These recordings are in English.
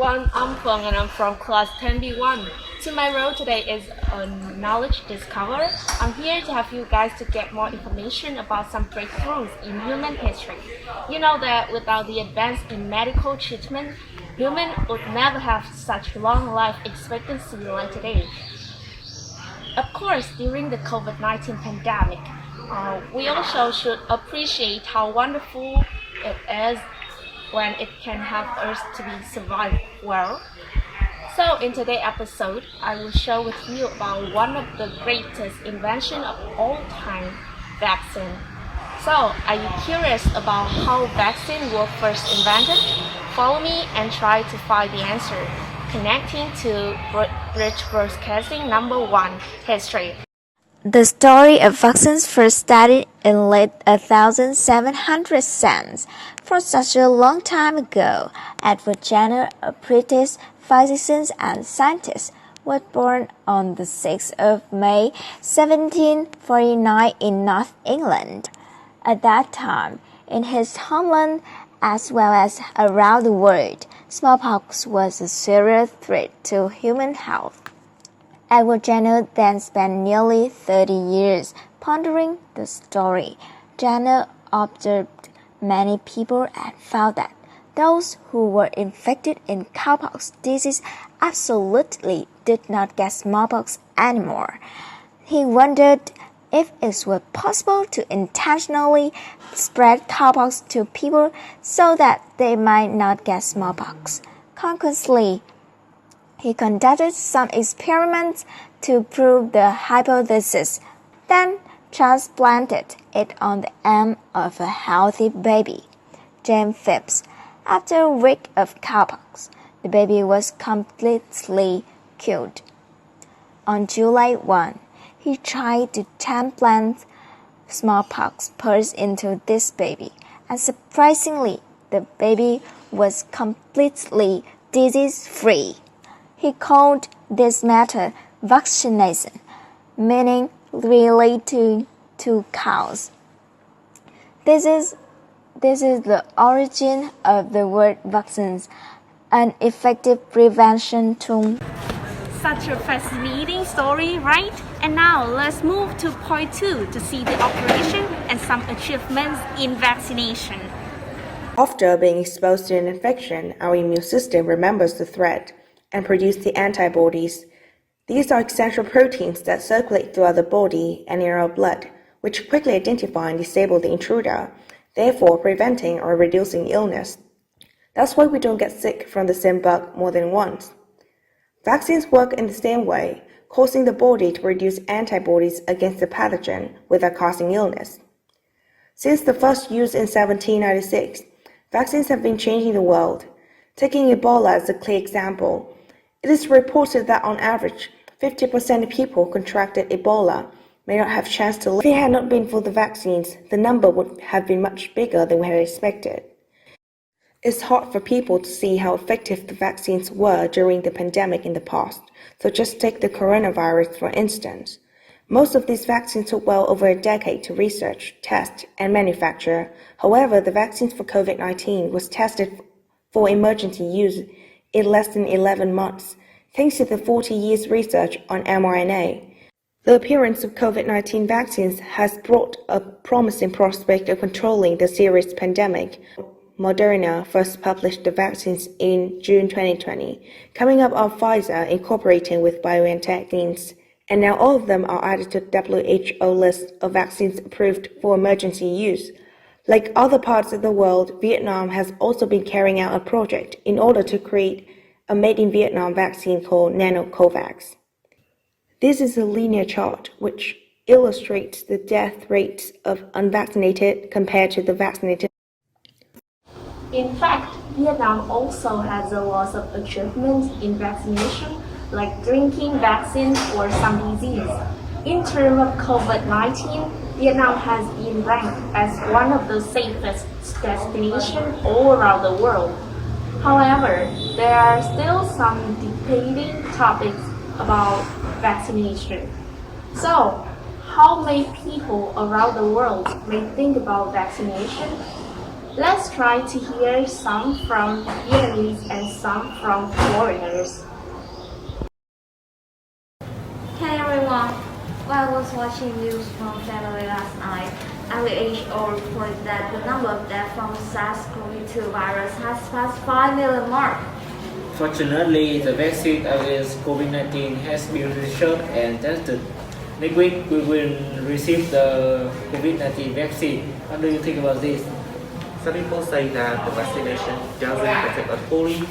everyone, I'm Feng and I'm from class 10B1. So my role today is a knowledge discover. I'm here to help you guys to get more information about some breakthroughs in human history. You know that without the advance in medical treatment, humans would never have such long life expectancy like today. Of course, during the COVID-19 pandemic, we also should appreciate how wonderful it is when it can help us to be survive well. So in today's episode, I will share with you about one of the greatest invention of all time, vaccine. So are you curious about how vaccine were first invented? Follow me and try to find the answer. Connecting to Rich Broadcasting number 1, History. The story of vaccines first started in late 1700s. For such a long time ago, Edward Jenner, a British physician and scientist, was born on the 6th of May 1749 in North England. At that time, in his homeland as well as around the world, smallpox was a serious threat to human health. Edward Jenner then spent nearly 30 years pondering the story. Jenner observed many people and found that those who were infected in cowpox disease absolutely did not get smallpox anymore. He wondered if it was possible to intentionally spread cowpox to people so that they might not get smallpox. Consequently, he conducted some experiments to prove the hypothesis, then transplanted it on the arm of a healthy baby, James Phipps. After a week of cowpox, the baby was completely cured. On July 1, he tried to transplant smallpox pus into this baby, and surprisingly, the baby was completely disease-free. He called this method vaccination, meaning related to cows. This is the origin of the word vaccines, an effective prevention tool. Such a fascinating story, right? And now let's move to point 2 to see the operation and some achievements in vaccination. After being exposed to an infection, our immune system remembers the threat and produces the antibodies. These are essential proteins that circulate throughout the body and in our blood, which quickly identify and disable the intruder, therefore preventing or reducing illness. That's why we don't get sick from the same bug more than once. Vaccines work in the same way, causing the body to produce antibodies against the pathogen without causing illness. Since the first use in 1796, vaccines have been changing the world. Taking Ebola as a clear example, it is reported that on average, 50% of people contracted Ebola may not have a chance to live. If it had not been for the vaccines, the number would have been much bigger than we had expected. It's hard for people to see how effective the vaccines were during the pandemic in the past, so just take the coronavirus for instance. Most of these vaccines took well over a decade to research, test, and manufacture. However, the vaccines for COVID-19 was tested for emergency use in less than 11 months, thanks to the 40 years research on mRNA. The appearance of COVID-19 vaccines has brought a promising prospect of controlling the serious pandemic. Moderna first published the vaccines in June 2020, coming up are Pfizer incorporating with BioNTech genes, and now all of them are added to the WHO list of vaccines approved for emergency use. Like other parts of the world, Vietnam has also been carrying out a project in order to create a made-in-Vietnam vaccine called NanoCovax. This is a linear chart which illustrates the death rates of unvaccinated compared to the vaccinated. In fact, Vietnam also has a lot of achievements in vaccination, like drinking vaccine for some disease. In terms of COVID-19, Vietnam has been ranked as one of the safest destinations all around the world. However, there are still some debating topics about vaccination. So, how many people around the world may think about vaccination? Let's try to hear some from Vietnamese and some from foreigners. Hey everyone, while I was watching news from family last night, WHO reported that the number of deaths from SARS-CoV-2 virus has passed 5 million mark. Fortunately, the vaccine against COVID-19 has been researched and tested. Next week, we will receive the COVID-19 vaccine. What do you think about this? Some people say that the vaccination doesn't protect us fully,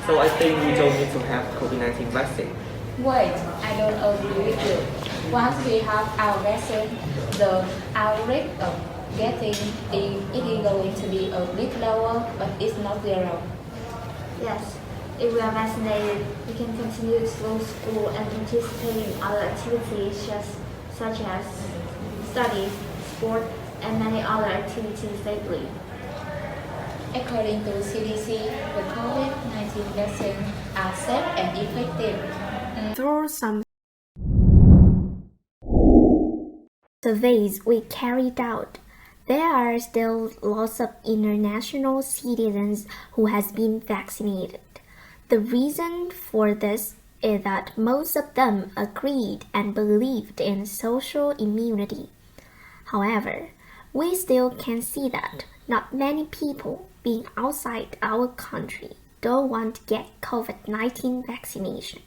so I think we don't need to have COVID-19 vaccine. Wait, I don't agree with you. Once we have our vaccine, the outbreak of getting it is going to be a bit lower, but it's not zero. Yes, if we are vaccinated, we can continue to go to school and participate in other activities such as studies, sport, and many other activities safely. According to CDC, the COVID-19 vaccines are safe and effective. Through some surveys we carried out, there are still lots of international citizens who has been vaccinated. The reason for this is that most of them agreed and believed in social immunity. However, we still can see that not many people being outside our country don't want to get COVID-19 vaccination.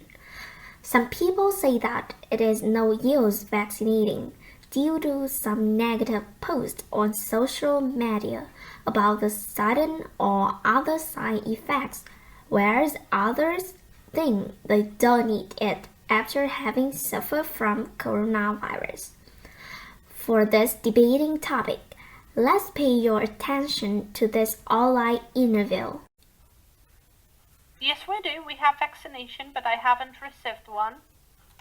Some people say that it is no use vaccinating due to some negative posts on social media about the sudden or other side effects, whereas others think they don't need it after having suffered from coronavirus. For this debating topic, let's pay your attention to this online interview. Yes, we do. We have vaccination, but I haven't received one.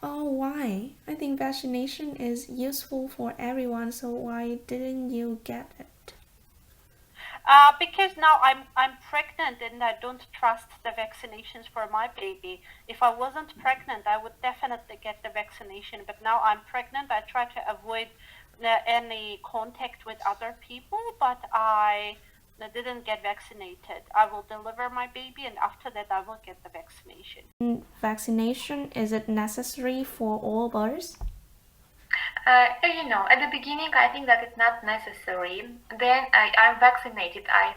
Oh, why? I think vaccination is useful for everyone, so why didn't you get it? Because now I'm pregnant and I don't trust the vaccinations for my baby. If I wasn't pregnant, I would definitely get the vaccination. But now I'm pregnant. I try to avoid any contact with other people, but I didn't get vaccinated. I will deliver my baby, and after that I will get the vaccination. Vaccination, is it necessary for all births? At the beginning I think that it's not necessary. Then I'm vaccinated. I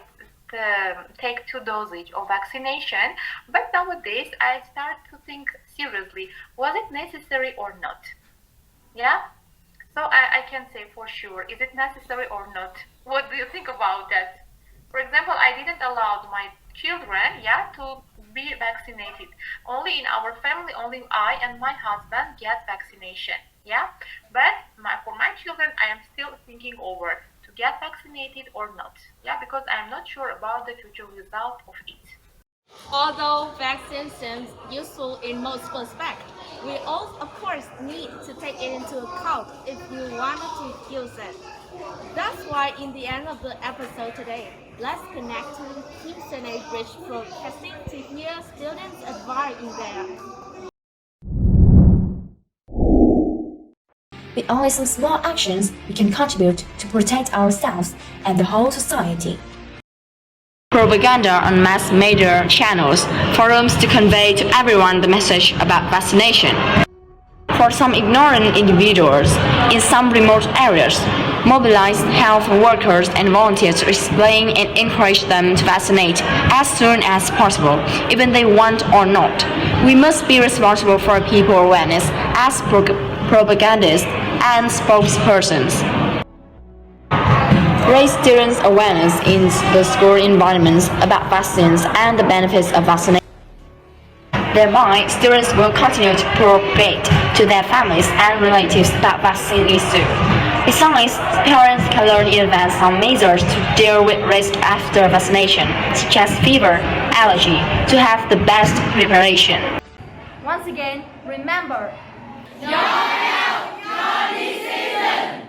take 2 dosage of vaccination. But nowadays I start to think seriously, was it necessary or not? Yeah? So I can say for sure, is it necessary or not? What do you think about that? For example, I didn't allow my children, to be vaccinated. Only in our family, only I and my husband get vaccination, But for my children, I am still thinking over to get vaccinated or not, because I am not sure about the future result of it. Although vaccine seems useful in most aspects, we all, of course, need to take it into account if you wanted to use it. That's why in the end of the episode today, let's connect to the Kingston Bridge Broadcasting to hear students' advice in there. With only some small actions, we can contribute to protect ourselves and the whole society. Propaganda on mass media channels, forums to convey to everyone the message about vaccination. For some ignorant individuals in some remote areas, mobilize health workers and volunteers to explain and encourage them to vaccinate as soon as possible, even they want or not. We must be responsible for people awareness as propagandists and spokespersons. Raise students' awareness in the school environments about vaccines and the benefits of vaccination. Thereby, students will continue to propagate to their families and relatives about vaccine issue. Besides, parents can learn in advance some measures to deal with risk after vaccination, such as fever, allergy, to have the best preparation. Once again, remember, your health, your decision.